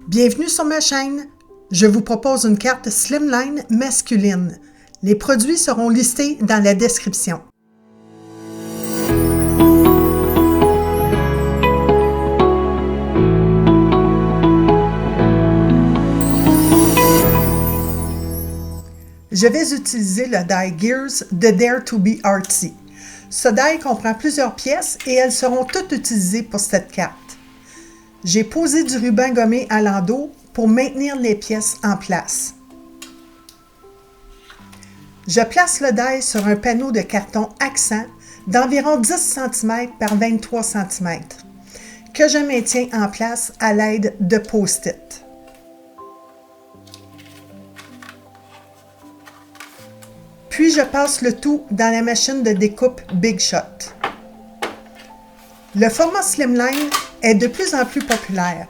Bienvenue sur ma chaîne. Je vous propose une carte Slimline masculine. Les produits seront listés dans la description. Je vais utiliser le die Gears de Dare to be Artsy. Ce die comprend plusieurs pièces et elles seront toutes utilisées pour cette carte. J'ai posé du ruban gommé à l'endos pour maintenir les pièces en place. Je place le die sur un panneau de carton accent d'environ 10 cm par 23 cm que je maintiens en place à l'aide de post-it. Puis je passe le tout dans la machine de découpe Big Shot. Le format Slimline est de plus en plus populaire.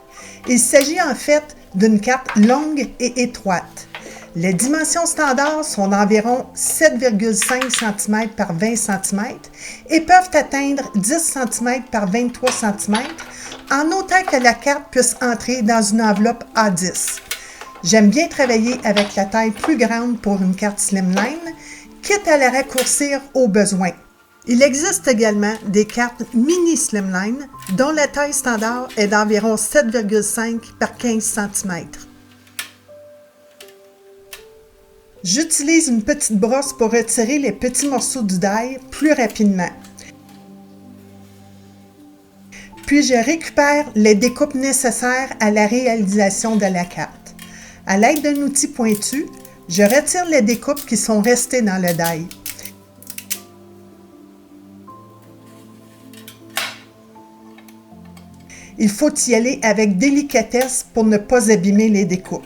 Il s'agit en fait d'une carte longue et étroite. Les dimensions standards sont d'environ 7,5 cm par 20 cm et peuvent atteindre 10 cm par 23 cm en autant que la carte puisse entrer dans une enveloppe A10. J'aime bien travailler avec la taille plus grande pour une carte Slimline, quitte à la raccourcir au besoin. Il existe également des cartes mini Slimline dont la taille standard est d'environ 7,5 par 15 cm. J'utilise une petite brosse pour retirer les petits morceaux du die plus rapidement. Puis je récupère les découpes nécessaires à la réalisation de la carte. À l'aide d'un outil pointu, je retire les découpes qui sont restées dans le die. Il faut y aller avec délicatesse pour ne pas abîmer les découpes.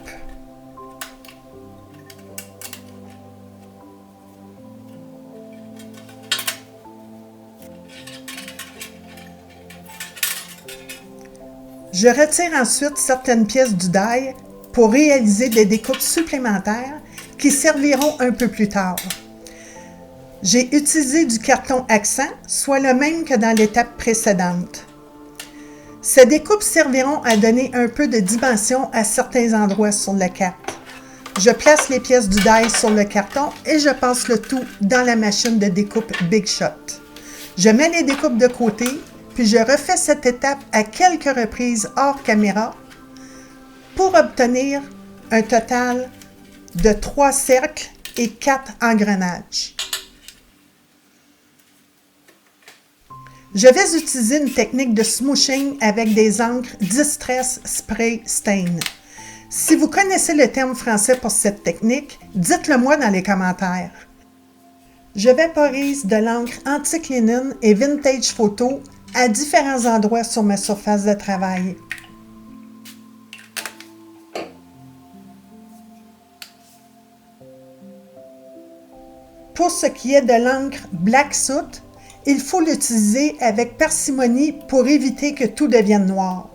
Je retire ensuite certaines pièces du die pour réaliser des découpes supplémentaires qui serviront un peu plus tard. J'ai utilisé du carton accent, soit le même que dans l'étape précédente. Ces découpes serviront à donner un peu de dimension à certains endroits sur la carte. Je place les pièces du die sur le carton et je passe le tout dans la machine de découpe Big Shot. Je mets les découpes de côté, puis je refais cette étape à quelques reprises hors caméra pour obtenir un total de 3 cercles et 4 engrenages. Je vais utiliser une technique de smooshing avec des encres Distress Spray Stain. Si vous connaissez le terme français pour cette technique, dites-le moi dans les commentaires. Je vaporise de l'encre Antique Linen et Vintage Photo à différents endroits sur ma surface de travail. Pour ce qui est de l'encre Black Soot, il faut l'utiliser avec parcimonie pour éviter que tout devienne noir.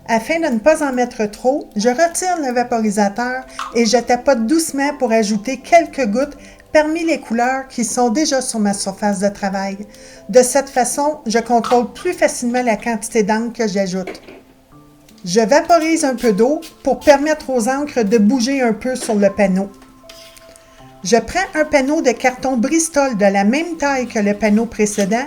Afin de ne pas en mettre trop, je retire le vaporisateur et je tapote doucement pour ajouter quelques gouttes parmi les couleurs qui sont déjà sur ma surface de travail. De cette façon, je contrôle plus facilement la quantité d'encre que j'ajoute. Je vaporise un peu d'eau pour permettre aux encres de bouger un peu sur le panneau. Je prends un panneau de carton Bristol de la même taille que le panneau précédent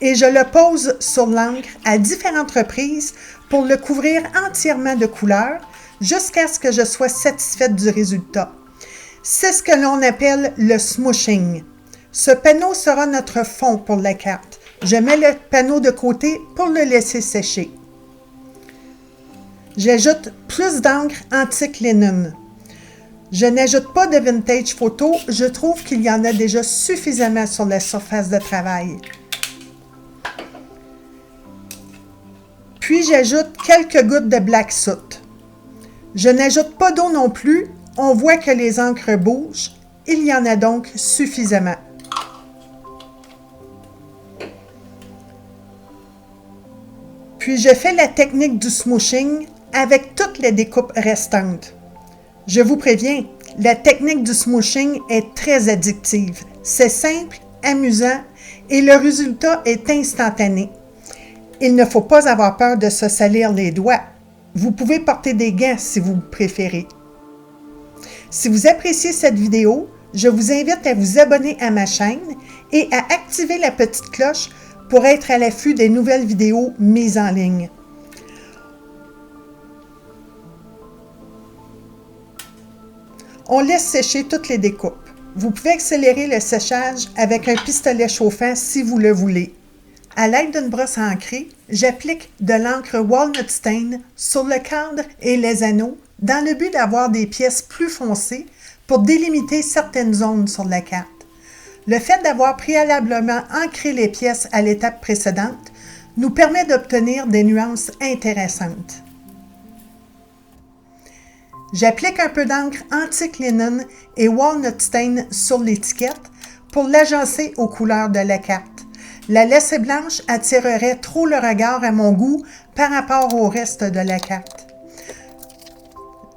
et je le pose sur l'encre à différentes reprises pour le couvrir entièrement de couleur jusqu'à ce que je sois satisfaite du résultat. C'est ce que l'on appelle le smooshing. Ce panneau sera notre fond pour la carte. Je mets le panneau de côté pour le laisser sécher. J'ajoute plus d'encre Antique Linen. Je n'ajoute pas de Vintage Photo, je trouve qu'il y en a déjà suffisamment sur la surface de travail. Puis j'ajoute quelques gouttes de Black Soot. Je n'ajoute pas d'eau non plus, on voit que les encres bougent, il y en a donc suffisamment. Puis je fais la technique du smooshing avec toutes les découpes restantes. Je vous préviens, la technique du smooshing est très addictive. C'est simple, amusant et le résultat est instantané. Il ne faut pas avoir peur de se salir les doigts. Vous pouvez porter des gants si vous préférez. Si vous appréciez cette vidéo, je vous invite à vous abonner à ma chaîne et à activer la petite cloche pour être à l'affût des nouvelles vidéos mises en ligne. On laisse sécher toutes les découpes. Vous pouvez accélérer le séchage avec un pistolet chauffant si vous le voulez. À l'aide d'une brosse à encrer, j'applique de l'encre Walnut Stain sur le cadre et les anneaux dans le but d'avoir des pièces plus foncées pour délimiter certaines zones sur la carte. Le fait d'avoir préalablement ancré les pièces à l'étape précédente nous permet d'obtenir des nuances intéressantes. J'applique un peu d'encre Antique Linen et Walnut Stain sur l'étiquette pour l'agencer aux couleurs de la carte. La laissée blanche attirerait trop le regard à mon goût par rapport au reste de la carte.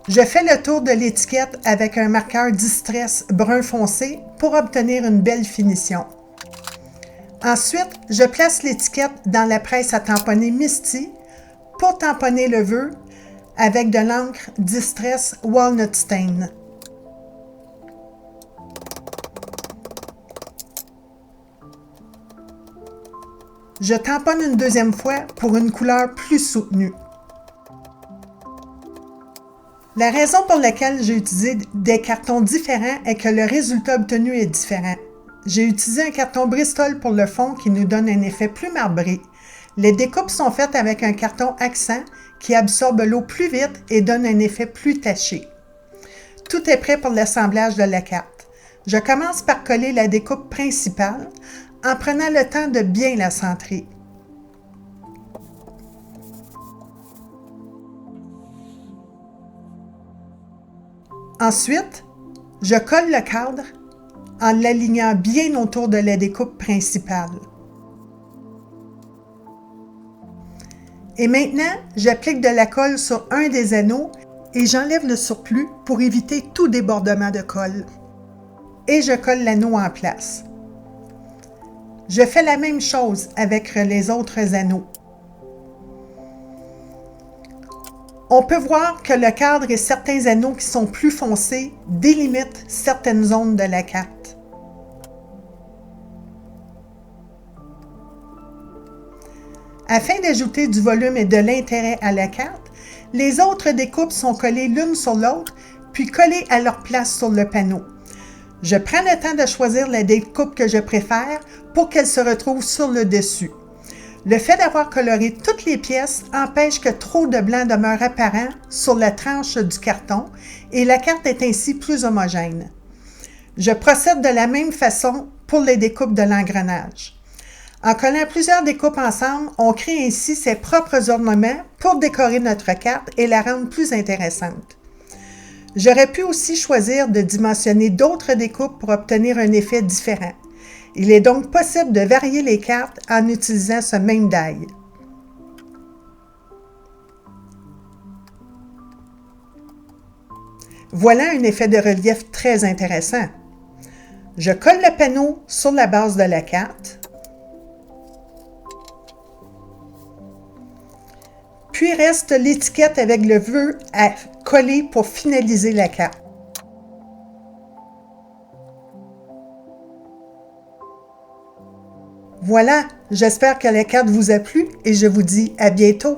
Je fais le tour de l'étiquette avec un marqueur Distress brun foncé pour obtenir une belle finition. Ensuite, je place l'étiquette dans la presse à tamponner Misty pour tamponner le vœu avec de l'encre Distress Walnut Stain. Je tamponne une deuxième fois pour une couleur plus soutenue. La raison pour laquelle j'ai utilisé des cartons différents est que le résultat obtenu est différent. J'ai utilisé un carton Bristol pour le fond qui nous donne un effet plus marbré. Les découpes sont faites avec un carton accent qui absorbe l'eau plus vite et donne un effet plus taché. Tout est prêt pour l'assemblage de la carte. Je commence par coller la découpe principale en prenant le temps de bien la centrer. Ensuite, je colle le cadre en l'alignant bien autour de la découpe principale. Et maintenant, j'applique de la colle sur un des anneaux et j'enlève le surplus pour éviter tout débordement de colle. Et je colle l'anneau en place. Je fais la même chose avec les autres anneaux. On peut voir que le cadre et certains anneaux qui sont plus foncés délimitent certaines zones de la carte. Afin d'ajouter du volume et de l'intérêt à la carte, les autres découpes sont collées l'une sur l'autre, puis collées à leur place sur le panneau. Je prends le temps de choisir la découpe que je préfère pour qu'elle se retrouve sur le dessus. Le fait d'avoir coloré toutes les pièces empêche que trop de blanc demeure apparent sur la tranche du carton et la carte est ainsi plus homogène. Je procède de la même façon pour les découpes de l'engrenage. En collant plusieurs découpes ensemble, on crée ainsi ses propres ornements pour décorer notre carte et la rendre plus intéressante. J'aurais pu aussi choisir de dimensionner d'autres découpes pour obtenir un effet différent. Il est donc possible de varier les cartes en utilisant ce même die. Voilà un effet de relief très intéressant. Je colle le panneau sur la base de la carte. Puis reste l'étiquette avec le vœu à coller pour finaliser la carte. Voilà, j'espère que la carte vous a plu et je vous dis à bientôt.